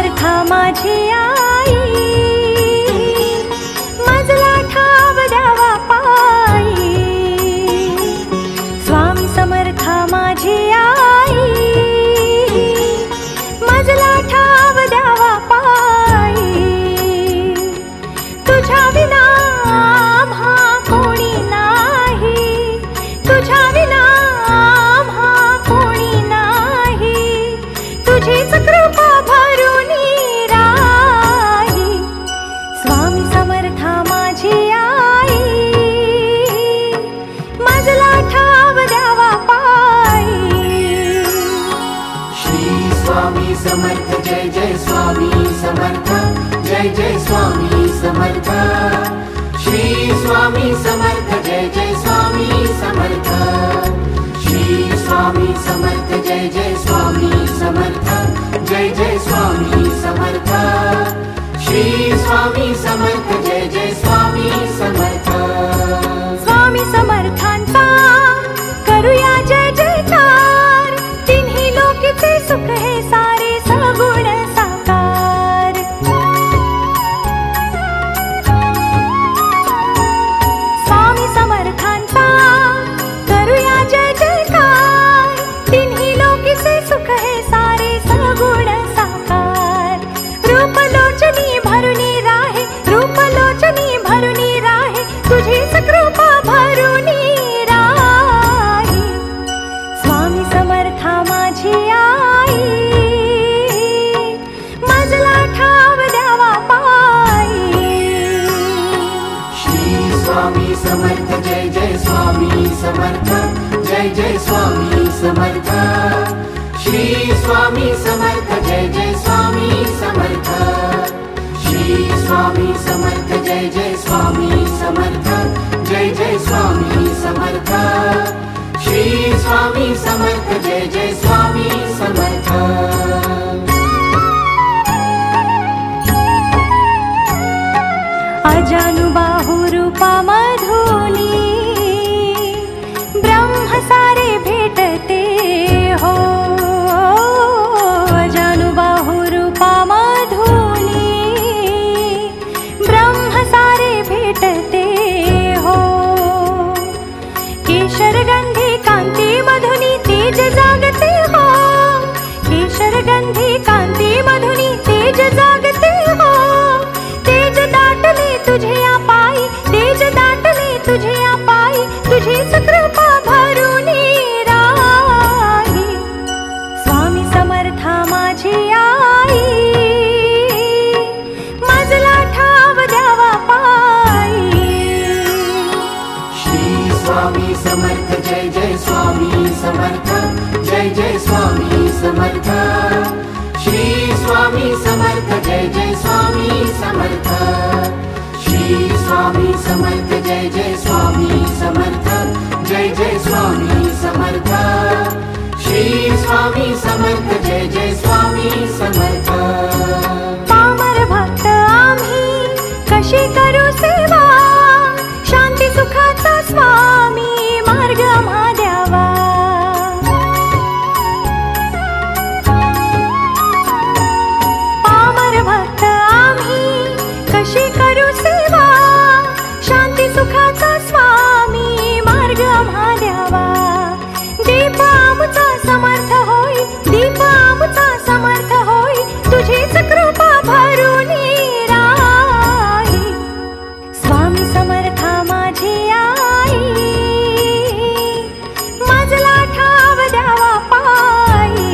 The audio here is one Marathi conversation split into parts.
समर्था माझी आई, मजला ठाव द्यावा पायी। स्वामी समर्था माझी आई, मजला ठाव द्यावा पायी। तुझ्या विना आम्हा कोणी नाही, तुझ्या विना आम्हा कोणी नाही। तुझीच कृपा भरून राही, स्वामी समर्था माझी आई, मजला ठाव द्यावा पायी। श्री स्वामी समर्थ जय जय स्वामी समर्थ, जय जय स्वामी समर्थ। श्री स्वामी समर्थ जय जय स्वामी समर्थ, श्री स्वामी समर्थ जय जय स्वामी समर्थ, जय जय स्वामी समर्थ। श्री स्वामी समर्थ जय जय स्वामी समर्थ। स्वामी समर्थांचा करूया जय जयकार, तिन्ही लोकीचे सुख हे सारे सगुण साकार। स्वामी समर्थांचा करूया जय जयकार, तिन्ही लोकीचे सुख हे सारे सगुण साकार। रूपलोचनी भरुनी राहे, रूपलोचनी भरुनी राहे, तुझीच कृपा भरुनी राही। स्वामी समर्था माझी आई, मजला ठाव द्यावा पायी। श्री स्वामी समर्थ जय जय स्वामी समर्थ, जय जय स्वामी समर्थ। श्री स्वामी समर्थ जय जय स्वामी समर्थ, श्री स्वामी समर्थ जय जय स्वामी समर्थ, जय जय स्वामी समर्थ। श्री स्वामी समर्थ जय जय स्वामी समर्थ। अजानुबाहु रूपा मधुनी, ब्रह्म सारे भेटते हो। अजानुबाहु रूपा मधुनी, ब्रह्म सारे भेटते हो। केशर गंधी कांती मधुनी तेज जागते हो, केशर गंधी कांती मधुनी तेज जागते हो। तेज दाटले तुझे पायी, तेज दाटले तुझे पायी, तुझीच कृपा भरुनी राही। स्वामी समर्था माझी आई, मजला ठाव द्यावा पायी। श्री स्वामी समर्थ जय जय स्वामी समर्थ, जय जय स्वामी समर्थ। श्री स्वामी समर्थ जय जय स्वामी समर्थ, श्री स्वामी समर्थ जय जय स्वामी समर्थ, जय जय स्वामी समर्थ। श्री स्वामी समर्थ जय जय स्वामी समर्थ। पामर भक्त आम्ही कशी करू सेवा, शांती सुखाचा स्वामी मार्ग आम्हा द्यावा। पामर भक्त आम्ही कशी करू सेवा, शांती सुखाचा स्वामी मार्ग आम्हा द्यावा। दीप आमचा समर्थ होई, दीप आमचा समर्थ होई, तुझीच कृपा भरुनी राही। स्वामी समर्था माझी आई, मजला ठाव द्यावा पायी।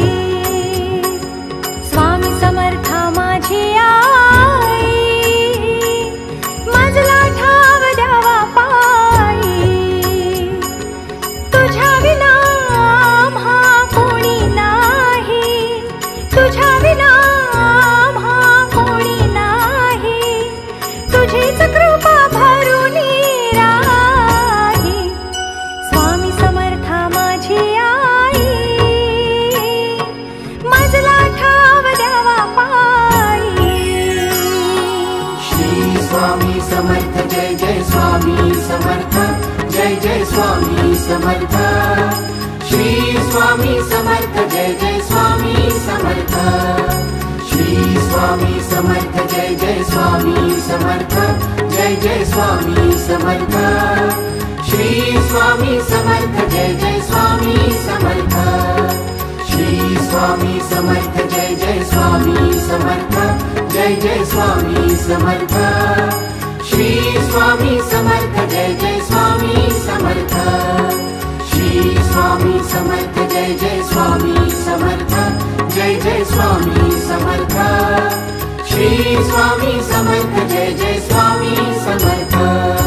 स्वामी समर्था माझी आई, मजला ठाव द्यावा पायी। तुझ्या विना आम्हा कोणी नाही, तुझ्या विना आम्हा कोणी नाही। तुझीच कृपा भरुनी राही। स्वामी समर्था माझी आई, मजला ठाव द्यावा पायी। श्री स्वामी समर्थ जय जय स्वामी समर्थ, जय जय स्वामी समर्थ। श्री स्वामी समर्थ जय जय स्वामी समर्थ, श्री स्वामी समर्थ जय जय स्वामी समर्थ जय जय स्वामी समर्थ श्री स्वामी समर्थ जय जय स्वामी समर्थ श्री स्वामी समर्थ जय जय स्वामी समर्थ जय जय स्वामी समर्थ श्री स्वामी समर्थ जय जय स्वामी समर्थ श्री स्वामी समर्थ जय जय स्वामी समर्थ जय जय स्वामी समर्थ श्री स्वामी समर्थ जय जय स्वामी समर्थ।